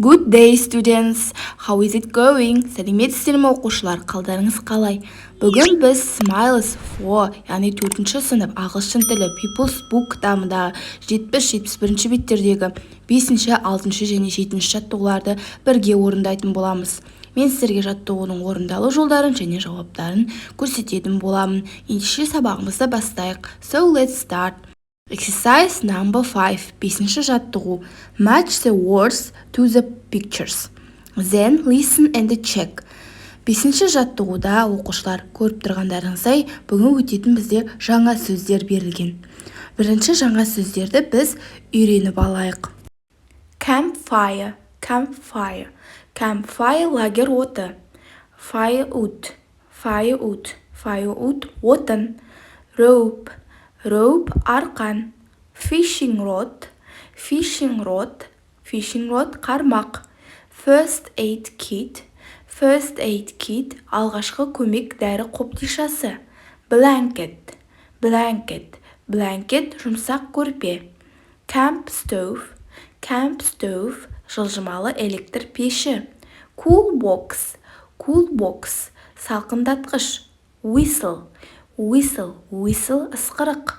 Good day, students. How is it going? Сәлеметсіздер ме оқушылар? Қалдарыңыз қалай? Бүгін біз Smiles for, яғни 4-ші сынып ағылшын тілі People's Book кітабындағы 70-71 беттердегі 5-ші, 6-ші және 7-ші жаттығуларды бірге орындайтын боламыз. Мен сіздерге жаттығудың орындалу жолдарын және жауаптарын көрсететін боламын. Ендеше сабағымызды бастайық. So let's start. Exercise number 5. 5-ші жаттығу. Match the words to the pictures. Then listen and check. 5-ші жаттығуда оқушылар көріп тұрғандарыңыздай бүгін өтетін бізде жаңа сөздер берілген. Бірінші жаңа сөздерді біз үйреніп алайық. Campfire, campfire. Campfire лагер оты. Firewood, firewood, firewood отын. Rope, rope арқан. Fishing rod, fishing rod, fishing rod қармақ. First aid kit, first aid kit алғашқы көмек дәрі қобдишасы. Blanket, blanket, blanket жұмсақ көрпе. Camp stove, camp stove жылжымалы электр пеші. Cool box, cool box салқындатқыш. Whistle, whistle, whistle ысқырық.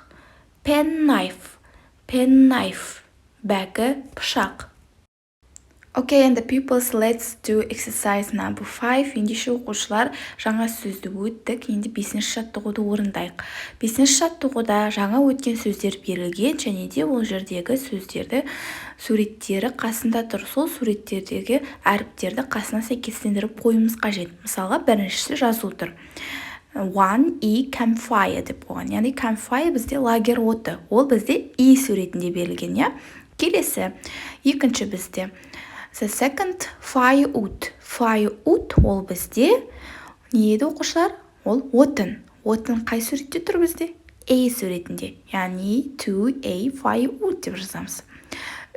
Pen knife, pen knife бәкі пышақ. Okay, and the pupils, let's do exercise number 5. Ендеше оқушылар жаңа сөзді өттік. Енді 5-ші жаттығуды орындайық. 5-ші жаттығуда жаңа өткен сөздер берілген, және де ол жердегі сөздерді суреттері қасында тұр. Сол суреттердегі әріптерді қасына сәйкестендіріп қоюымыз қажет. Мысалға, біріншісі жазу тұр. 1E campfire деп қойған. Яғни campfire бізде лагер оты. Ол бізде E суретінде берілген, я? Келесі, екінші бізде The second firewood. Firewood ол бізде не еді оқушылар? Ол отын. Отын қай суретте тұр бізде? A суретінде. Яғни 2A firewood деп жазамыз.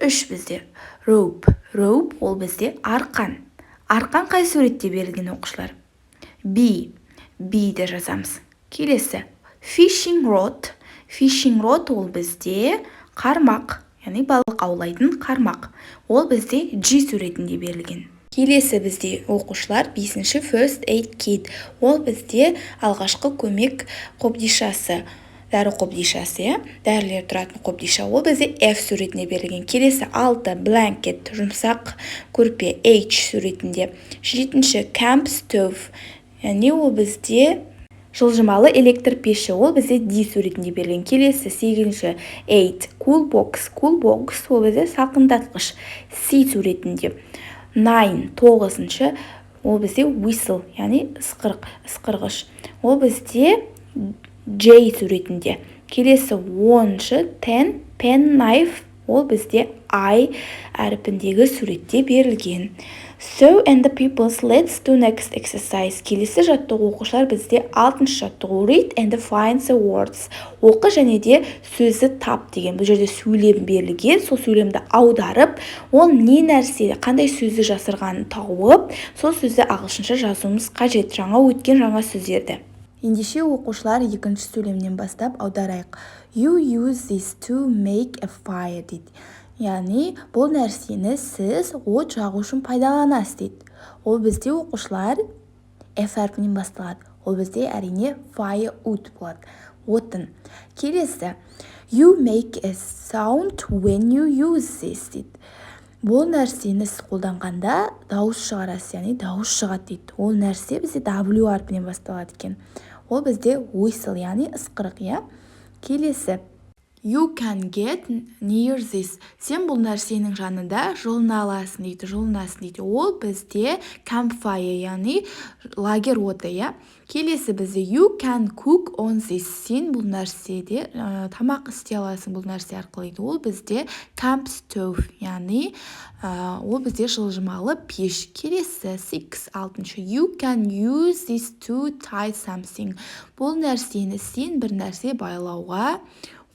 3 бізде rope. Rope ол бізде арқан. Арқан қай суретте берілген оқушылар? B. B де жазамыз. Келесі fishing rod. Fishing rod ол бізде қармақ. Яғни балық аулайтын қармақ. Ол бізде G суретінде берілген. Келесі бізде оқушылар 5-ші first aid kit. Ол бізде алғашқы көмек қобдишасы. Дәрі қобдишасы, дәрілер тұратын қобдиша. Ол бізде F суретінде берілген. Келесі 6 blanket жұмсақ көрпе H суретінде. 7-ші camp stove. Яғни ол бізде жылжымалы электр пеші. Ол бізде D суретінде берілген. Келесі 8-ші 8 cool box. Cool box ол бізде салқындатқыш C суретінде. 9-ші ол бізде whistle, яғни ысқырғыш. Ол бізде J суретінде. Келесі 10-ші 10 pen knife. Ол бізде I әріпіндегі суретте берілген. So and the pupils, let's do next exercise. Келесі жаттығу оқушылар бізде 6-шы жаттығу. Read and find the words. Оқы және де сөзді тап деген. Бұл жерде сөйлем берілген. Сол сөйлемді аударып, ол не нәрсе, қандай сөзді жасырғанын тауып, сол сөзді ағылшынша жазуымыз қажет. Жаңа өткен жаңа сөздерді. Ендеше оқушылар 2-ші сөйлемнен бастап аударайық. You use this to make a fire дейді. Яғни, бұл нәрсені сіз от жағу үшін пайдаланасыз дейді. Ол бізде оқушылар F әрпінен басталады. Ол бізде әрине firewood болады. Отын. Келесі, you make a sound when you use this дейді. Бұл нәрсені сіз қолданғанда дауыс шығарасыз, яғни дауыс шығады дейді. Ол нәрсе бізде W әрпінен басталады екен. Ол бізде whistle, яғни ысқырық, я? Келесі, you can get near this. Сен бұл нәрсенің жанында жылына аласың дейді, жылынасың дейді. Ол бізде campfire, яғни лагер оты, я? Келесі бізде you can cook on this. Сен бұл нәрседе тамақ істей аласың бұл нәрсе арқылы дейді. Ол бізде camp stove, яғни ол бізде жылжымалы пеш. Келесі 6-шы you can use this to tie something. Бұл нәрсені сен бір нәрсе байлауға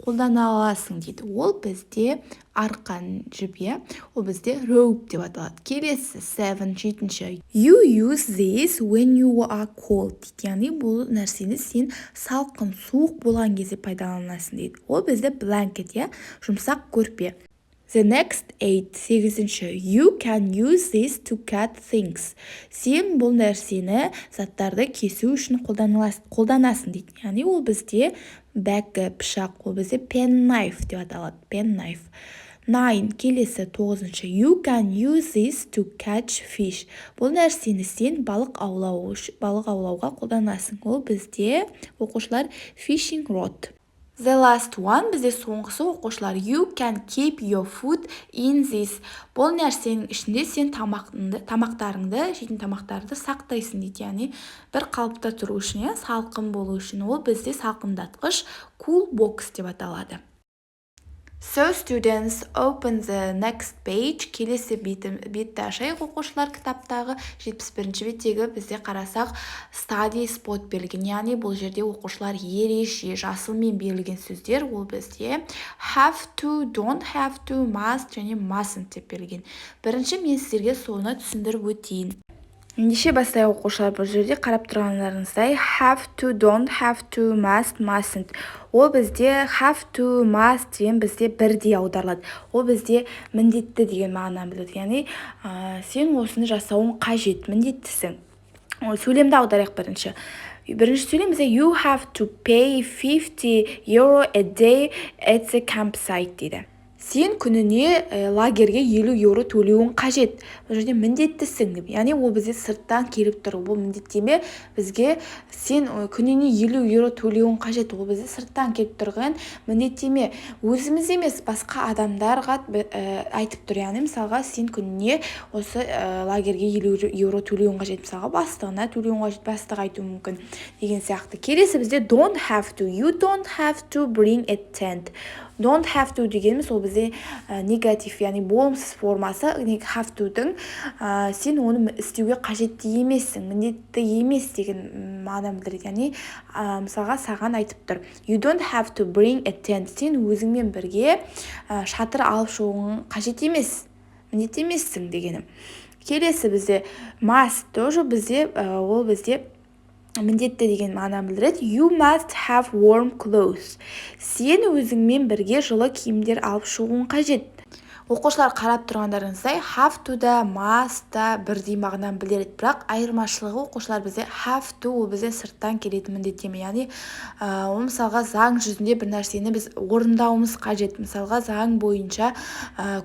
қолдана аласың дейді. Ол бізде арқан жібе, ол бізде rope деп аталады. Келесі 7-ші you use this when you are cold дейді. Яғни бұл нәрсені сен салқын, суық болған кезде пайдаланасың дейді. Ол бізде blanket, жұмсақ көрпе. The next 8, 8-ші. You can use this to cut things. Сен бұл нәрсені заттарды кесу үшін қолданасың дейді. Яғни ол бізде бәкі, пышақ, ол бізде penknife деп аталады. Penknife. 9, келесі 9-ші. You can use this to catch fish. Бұл нәрсені сен балық аулауға қолданасың. Ол бізде оқушылар fishing rod. The last one, бізде соңғысы оқушылар. You can keep your food in this. Бұл нәрсенің ішінде сен тамақтарыңды, жейтін тамақтарды сақтайсың дейді. Яғни бір қалыпта тұру үшін, салқын болу үшін. Ол бізде салқындатқыш cool box деп аталады. So students, open the next page. Келесі бетті ашайық оқушылар кітаптағы 71-ші беттегі бізде қарасақ study spot берілген. Яғни бұл жерде оқушылар ереже, жасылмен берілген сөздер. Ол бізде have to, don't have to, must және mustn't деп берілген. Бірінші мен сіздерге соны түсіндіріп өтейін. Ендеше бастайық оқушылар, бұл жерде қарап тұрғандарыңыздай have to, don't have to, must, mustn't. Ол бізде have to, must деген бізде бірдей аударылады. Ол бізде міндетті деген мағынаны білдіреді. Яғни сен осыны жасауың қажет, міндеттісің. Сөйлемді аударайық бірінші. Бірінші сөйлем бізде you have to pay 50 euro a day at the campsite дейді. Сен күніне лагерге 50 еуро төлеуің қажет. Бұл жерде міндеттісің деп. Яғни ол бізде сырттан келіп тұр. Бұл міндеттеме бізге сен күніне 50 еуро төлеуің қажет. Ол бізде сырттан келіп тұрған міндеттеме. Өзіміз емес, басқа адамдарға айтып тұр. Яғни мысалға сен күніне осы лагерге 50 еуро төлеуің қажет. Мысалға бастығына төлеуің қажет, бастық айтуы мүмкін деген сияқты. Келесі бізде don't have to. You don't have to bring a tent. Don't have to дегеніміз ол бізде негатив, яғни болымсыз формасы. Have to-дің сен оны істеуге қажетті емессің, міндетті емес деген мағына білдіреді. Яғни мысалға саған айтып тұр. You don't have to bring a tent. Сен өзіңмен бірге шатыр алып шығуың қажет емес, міндетті емессің дегенім. Келесі бізде must тоже бізде ол бізде міндетті деген мағына білдіреді. You must have warm clothes. Сен өзіңмен бірге жылы киімдер алып шығуың қажет. Оқушылар қарап тұрғандарыңыздай have to да must да бірдей мағынаны білдіреді. Бірақ айырмашылығы оқушылар бізде have to ол бізде сырттан келетін міндеттеме. Яғни ол мысалға заң жүзінде бір нәрсені біз орындауымыз қажет. Мысалға заң бойынша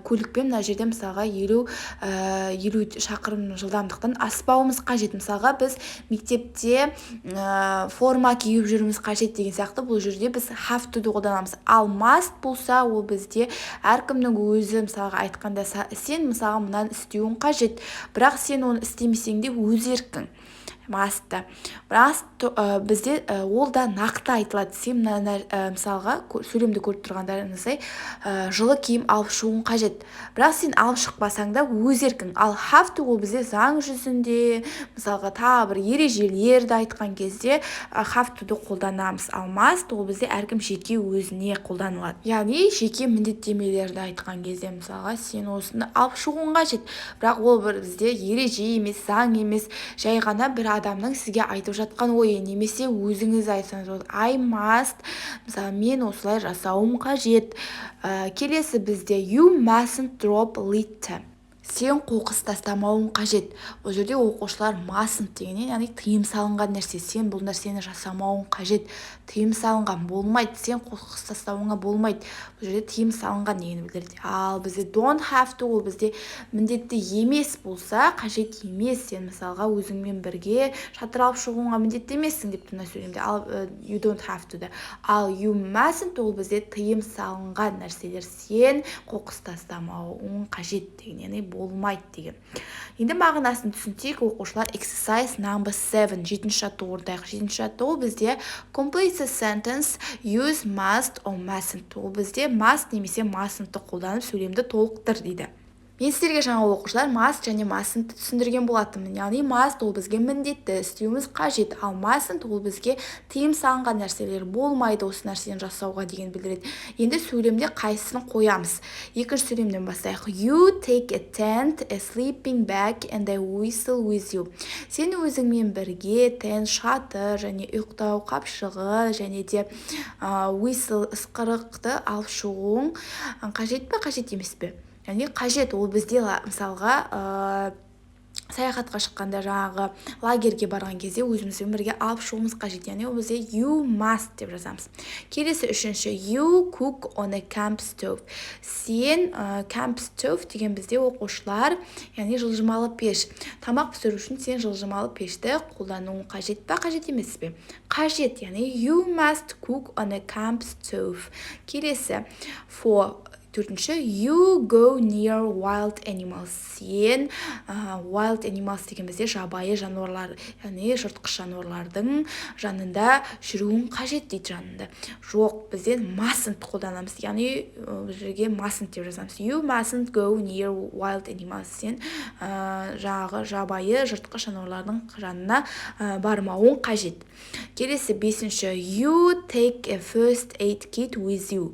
көлікпен мына жерде мысалға 50 шақырым жылдамдықтан аспауымыз қажет. Мысалға біз мектепте форма киіп жүруіміз қажет деген сияқты бұл жерде біз have to-ды қолданамыз. Ал must болса ол бізде әркімнің өзі мысалға айтқанда сен мысалға мынаны істеуің қажет, бірақ сен оны істемесең де өз еркің. Must-та. Бірақ бізде ол да нақты айтылады. Сен мысалға сөйлемді көріп тұрғандарыңыздай жылы киім алып шығуың қажет. Бірақ сен алып шықпасаң да өз еркің. Ал have to ол бізде заң жүзінде мысалға тағы бір ережелерді айтқан кезде have to-ды қолданамыз. Ал must ол бізде әркім жеке өзіне қолданылады. Яғни жеке міндеттемелерді айтқан кезде мысалға сен осыны алып шығуың қажет. Бірақ ол бізде ереже емес, заң емес, жай ғана бір адамның сізге айтып жатқан ойы, немесе өзіңіз айтсаңыз, I must, мысалы мен осылай жасауым қажет. Келесі бізде you mustn't drop litter. Сен қоқыс тастамауың қажет. Бұл жерде оқушылар mustn't дегеннен, яғни тыйым салынған нәрсе. Сен бұл нәрсені жасамауың қажет. Тыйым салынған болмайды. Сен қоқыс тастауыңа болмайды. Бұл жерде тыйым салынған дегенді білдіреді. Ал бізде don't have to ол бізде міндетті емес болса, қажет емес. Сен мысалға өзіңмен бірге шатыр алып шығуыңа міндетті емессің деп тұна сөйлемде. Ал you don't have to да. Ал you mustn't ол бізде тыйым салынған нәрселер. Сен қоқыс тастамауың қажет деген, яғни болмайды деген. Енді мағынасын түсінсек, оқушылар exercise number 7, 7-ші жаттығу орындайық. 7-ші жаттығу бізде complete the sentence, use must or mustn't. Ол бізде must немесе mustn't қолданып сөйлемді толықтыр дейді. Мен сіздерге жаңа оқушылар must және mustn't түсіндірген болатынмын. Яғни must ол бізге міндетті, істеуіміз қажет, ал mustn't ол бізге тыйым салынған нәрселер, болмайды осы нәрсені жасауға деген білдіреді. Енді сөйлемде қайсысын қоямыз? Екінші сөйлемден бастайық. You take a tent, a sleeping bag and a whistle with you. Сен өзіңмен бірге tent, шатыр және ұйықтау қапшығы және де whistle ысқырықты алып шығуың қажет пе, қажет емес пе? Яғни қажет, ол бізде мысалға саяхатқа шыққанда жаңағы лагерьге барған кезде өзімізбен бірге алып шығуымыз қажет. Яғни ол бізде you must деп жазамыз. Келесі үшінші, you cook on a camp stove. Сен camp stove деген бізде оқушылар, яғни жылжымалы пеш. Тамақ пісіру үшін сен жылжымалы пешті қолдануың қажет па, қажет емес пе? Қажет, яғни you must cook on a camp stove. Келесі for төртінші, you go near wild animals. Сен wild animals деген бізде жабайы жануарлар, яғни жыртқыш жануарлардың жанында жүруің қажет дейді жанында. Жоқ, бізден mustn't қолданамыз, яғни жерге mustn't деп жазамыз. You mustn't go near wild animals. Сен жаңағы жабайы жыртқыш жануарлардың жанына бармауың қажет. Келесі бесінші, you take a first aid kit with you.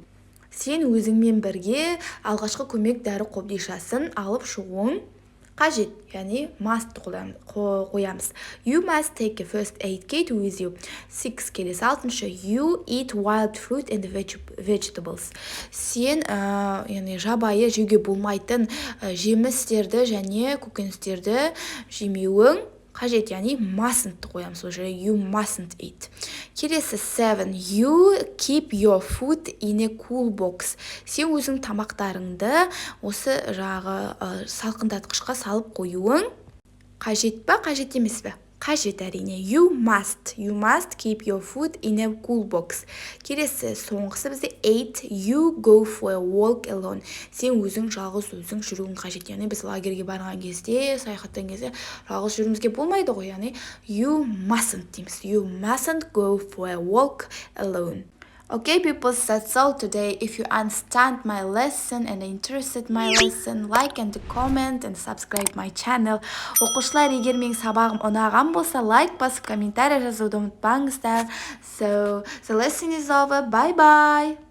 Сен өзіңмен бірге алғашқы көмек дәрі қобдишасын алып шығуың қажет, яғни must қоямыз. You must take a first aid kit with you. 6 келесі алтыншы, you eat wild fruit and vegetables. Сен яғни жабайы жеуге болмайтын жемістерді және көкөністерді жемеуің қажет, яғни mustn't қоямыз, ол жерге you mustn't eat. Келесі 7, you keep your food in a cool box. Сен өзің тамақтарыңды осы жағы салқындатқышқа салып қоюың қажет па, қажет емес пе? Қажет әрине. You must keep your food in a cool box. Келесі соңғысы бізде 8, you go for a walk alone. Сен өзің жалғыз өзің жүруің қажет. Яғни біз лагерьге барған кезде, саяхаттан кезде жалғыз жүруімізге болмайды ғой. Яғни you mustn't дейміз. You mustn't go for a walk alone. Okay, people, that's all today. If you understand my lesson and interested my lesson, like and comment and subscribe my channel. Оқушылар, егер менің сабағым ұнаған болса, лайк басып, комментарий жазуды ұмытпаңыздар. So, the lesson is over. Bye-bye.